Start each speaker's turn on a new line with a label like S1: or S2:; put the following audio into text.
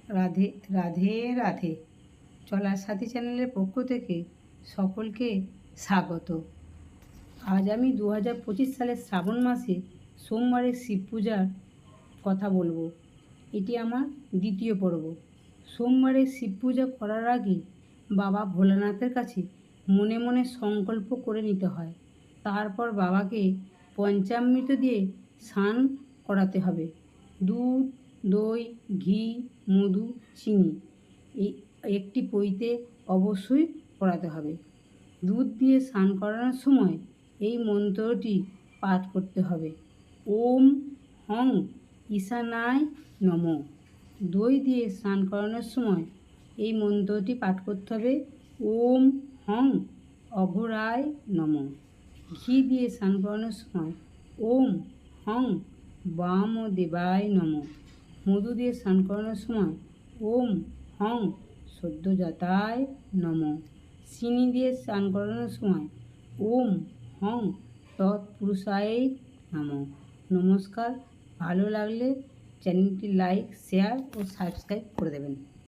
S1: রাধে রাধে রাধে। চলার সাথী চ্যানেলের পক্ষ থেকে সকলকে স্বাগত। আজ আমি 2025 সালের শ্রাবণ মাসে সোমবারের শিব পূজার কথা বলবো। এটি আমার দ্বিতীয় পর্ব। সোমবারের শিব পূজা করার আগে বাবা ভোলানাথের কাছে মনে মনে সংকল্প করে নিতে হয়। তারপর বাবাকে পঞ্চামৃত দিয়ে স্নান করাতে হবে। দুধ, দই, ঘি, মধু, চিনি এই একটি পইতে অবশ্যই করাতে হবে। দুধ দিয়ে স্নান করানোর সময় এই মন্ত্রটি পাঠ করতে হবে। ওম হং ঈশানায় নমঃ। দই দিয়ে স্নান করানোর সময় এই মন্ত্রটি পাঠ করতে হবে। ওম হং অঘোরায় নমঃ। ঘি দিয়ে স্নান করানোর সময় ওম হং বামদেবায় নমঃ। মধু দিয়ে স্নান করানোর সময় ওম হং সদ্যজাতায় নমঃ। চিনি দিয়ে স্নান করানোর সময় ওম হং তৎপুরুষায় নমঃ। নমস্কার। ভালো লাগলে চ্যানেলটি লাইক, শেয়ার ও সাবস্ক্রাইব করে দেবেন।